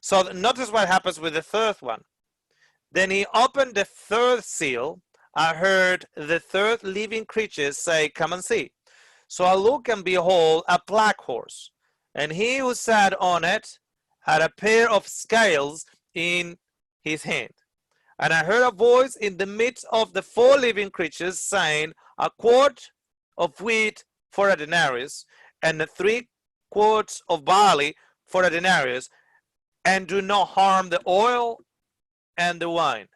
So notice what happens with the third one. Then he opened the third seal. I heard the third living creature say, come and see. So I look and behold a black horse, and he who sat on it had a pair of scales in his hand. And I heard a voice in the midst of the four living creatures saying, a quart of wheat for a denarius, and 3 quarts of barley for a denarius, and do not harm the oil and the wine.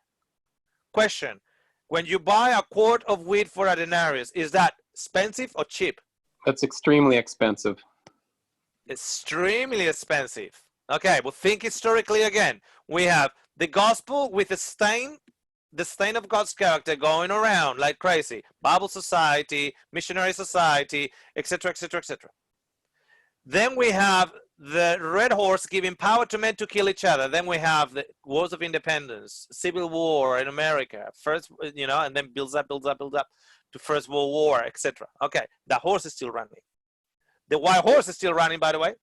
Question: when you buy a quart of wheat for a denarius, is that expensive or cheap? That's extremely expensive. Extremely expensive. Okay, well, think historically again. We have the gospel with the stain of God's character going around like crazy. Bible society, missionary society, etc., etc., etc. Then we have the red horse giving power to men to kill each other. Then we have the wars of independence, civil war in America, first, and then builds up to First World War, etc. Okay, the horse is still running. The white horse is still running, by the way.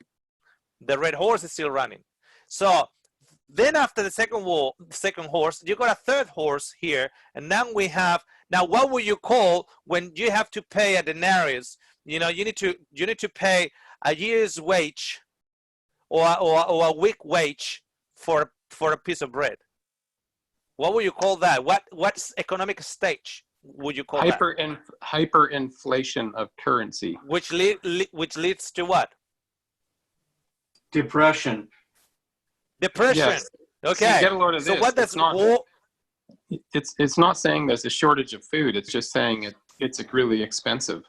The red horse is still running. So then after the second horse, you got a third horse here, and now we have, now what would you call when you have to pay a denarius? You need to pay a year's wage or a week wage for a piece of bread. What would you call that? What's economic stage would you call that? Hyperinflation of currency. Which leads to what? Depression. Yes. Okay. So get a load of this. So what does it's not saying there's a shortage of food. It's just saying it's really expensive.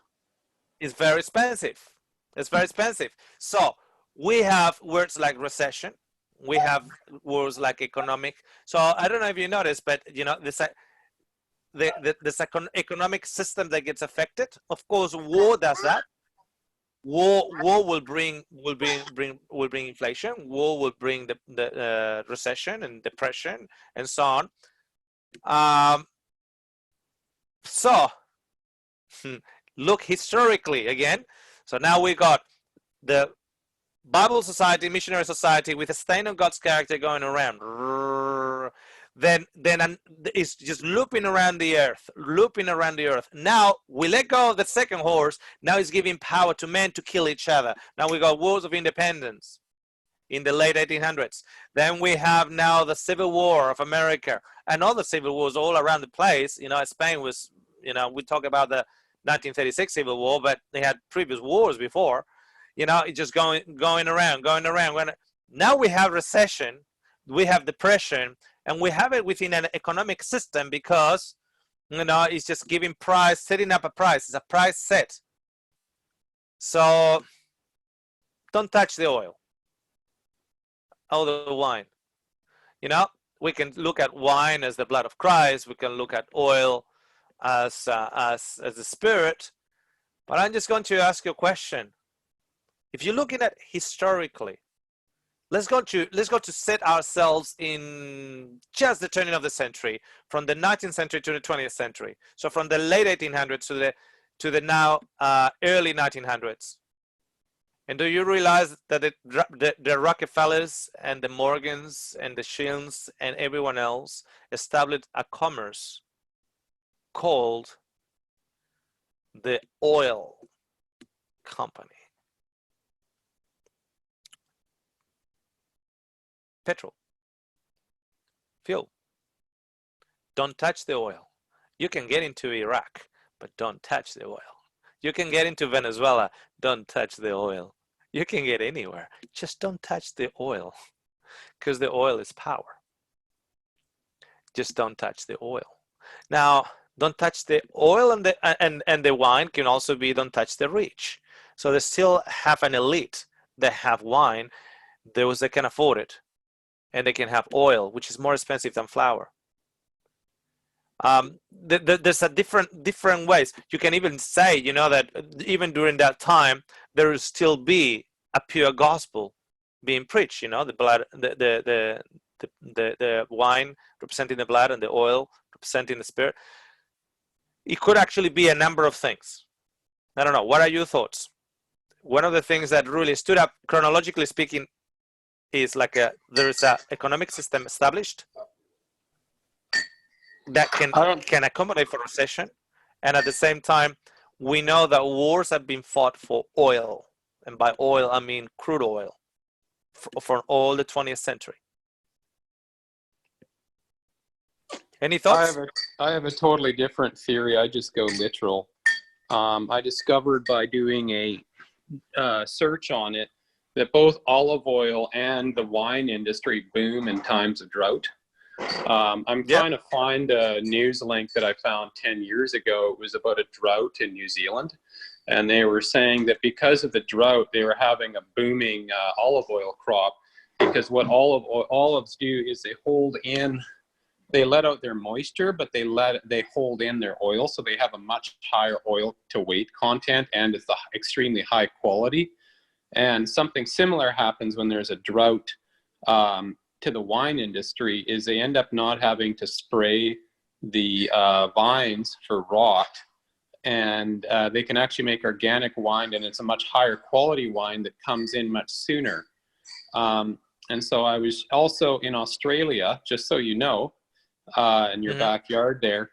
It's very expensive. It's very expensive. So we have words like recession. We have words like economic. So I don't know if you noticed, but this economic system that gets affected. Of course, war does that. War will bring inflation. War will bring the recession and depression and so on. So look historically again. So now we got the Bible society, missionary society with a stain of God's character going around. Then it's just looping around the earth. Now we let go of the second horse. Now it's giving power to men to kill each other. Now we got wars of independence in the late 1800s. Then we have now the Civil War of America and other civil wars all around the place. Spain was, we talk about the 1936 Civil War, but they had previous wars before. It's just going around. Now we have recession, we have depression, and we have it within an economic system because, it's just giving price, setting up a price. It's a price set. So don't touch the oil or the wine. We can look at wine as the blood of Christ. We can look at oil as the spirit. But I'm just going to ask you a question. If you're looking at historically, let's go to set ourselves in just the turning of the century, from the 19th century to the 20th century. So from the late 1800s to the now early 1900s. And do you realize that the Rockefellers and the Morgans and the Shills and everyone else established a commerce called the oil company? Petrol, fuel. Don't touch the oil. You can get into Iraq, but don't touch the oil. You can get into Venezuela, don't touch the oil. You can get anywhere, just don't touch the oil, because the oil is power. Just don't touch the oil. Now, don't touch the oil, and the wine can also be don't touch the rich. So they still have an elite that have wine, those that can afford it. And they can have oil, which is more expensive than flour. There's a different ways. You can even say, that even during that time, there will still be a pure gospel being preached. The blood, the wine representing the blood, and the oil representing the spirit. It could actually be a number of things. I don't know. What are your thoughts? One of the things that really stood up, chronologically speaking, is like there is a economic system established that can accommodate for recession, and at the same time, we know that wars have been fought for oil, and by oil I mean crude oil, for all the 20th century. Any thoughts? I have a totally different theory. I just go literal. I discovered by doing a search on it that both olive oil and the wine industry boom in times of drought. I'm trying to find a news link that I found 10 years ago. It was about a drought in New Zealand. And they were saying that because of the drought, they were having a booming olive oil crop, because what olives do is they let out their moisture, but they hold in their oil, so they have a much higher oil to weight content, and it's extremely high quality. And something similar happens when there's a drought to the wine industry, is they end up not having to spray the vines for rot, and they can actually make organic wine, and it's a much higher quality wine that comes in much sooner. And so I was also in Australia, just so you know, in your backyard there,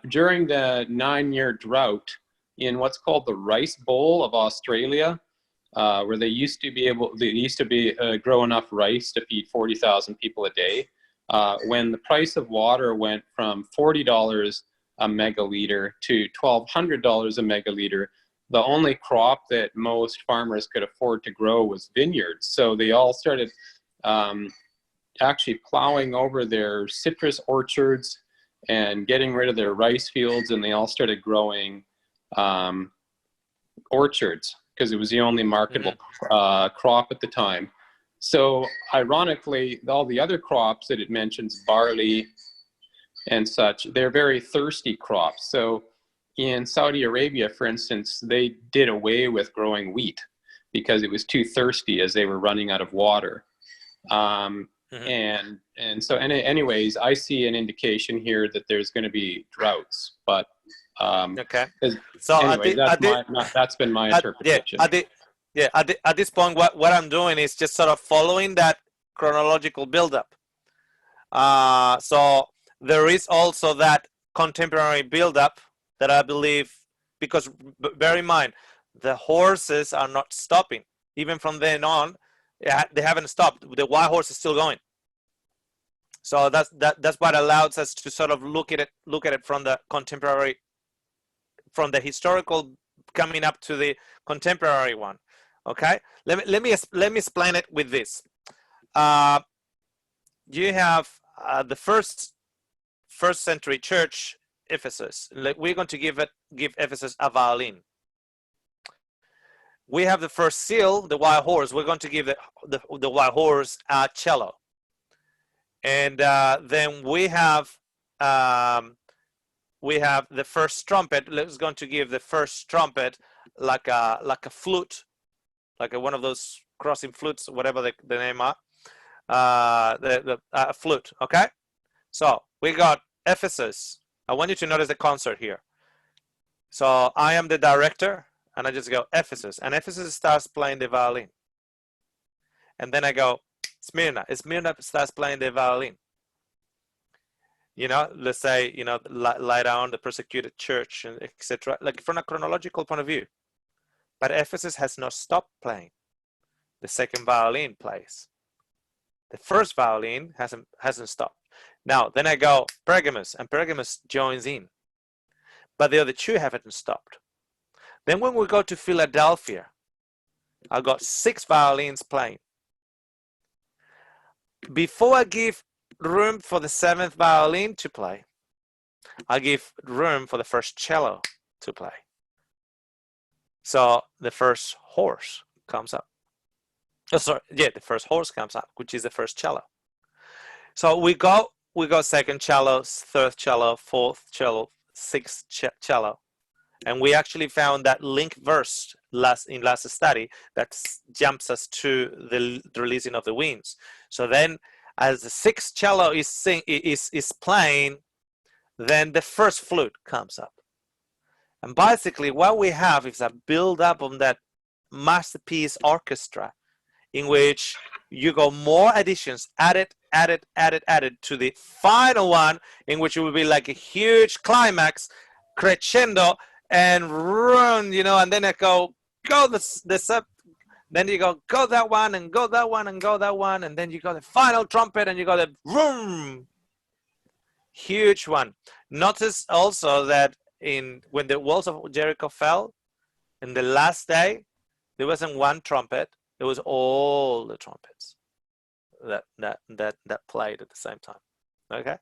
during the 9-year drought in what's called the Rice Bowl of Australia, where they used to be grow enough rice to feed 40,000 people a day. When the price of water went from $40 a megaliter to $1,200 a megaliter, the only crop that most farmers could afford to grow was vineyards. So they all started actually plowing over their citrus orchards and getting rid of their rice fields, and they all started growing orchards, because it was the only marketable crop at the time. So ironically, all the other crops that it mentions, barley and such, they're very thirsty crops. So in Saudi Arabia, for instance, they did away with growing wheat because it was too thirsty, as they were running out of water. And so anyways, I see an indication here that there's going to be droughts, but okay. So anyway, that's been my interpretation. At this point, what I'm doing is just sort of following that chronological buildup. So there is also that contemporary buildup that I believe, because bear in mind, the horses are not stopping. Even from then on, they haven't stopped. The wild horse is still going. So that's what allows us to sort of look at it from the contemporary, from the historical coming up to the contemporary one. Okay, let me explain it with this. You have the first century church, Ephesus. We're going to give Ephesus a violin. We have the first seal, the wild horse. We're going to give the wild horse a cello. And then we have the first trumpet. Let's going to give the first trumpet like a flute, like one of those crossing flutes, whatever the name are. The flute. Okay. So we got Ephesus. I want you to notice the concert here. So I am the director, and I just go Ephesus, and Ephesus starts playing the violin. And then I go Smyrna. Smyrna starts playing the violin. You know, let's say, you know, lie down, the persecuted church, and etc. Like from a chronological point of view. But Ephesus has not stopped playing. The second violin plays. The first violin hasn't stopped. Now, then I go Pergamos, and Pergamos joins in. But the other two haven't stopped. Then when we go to Philadelphia, I got 6 violins playing. Before I give room for the 7th violin to play, I give room for the first cello to play. So the first horse comes up. Oh, sorry, yeah, the first horse comes up, which is the first cello. So we go second cello, third cello, fourth cello, sixth cello. And we actually found that link verse in last study that jumps us to the releasing of the winds. So then as the 6th cello is playing, then the first flute comes up. And basically what we have is a build up on that masterpiece orchestra in which you go more additions, added to the final one, in which it will be like a huge climax, crescendo, and run, and then it go this up. Then you go that one and go that one and go that one, and then you go the final trumpet and you go the vroom, huge one. Notice also that when the walls of Jericho fell, in the last day, there wasn't one trumpet; it was all the trumpets that played at the same time. Okay,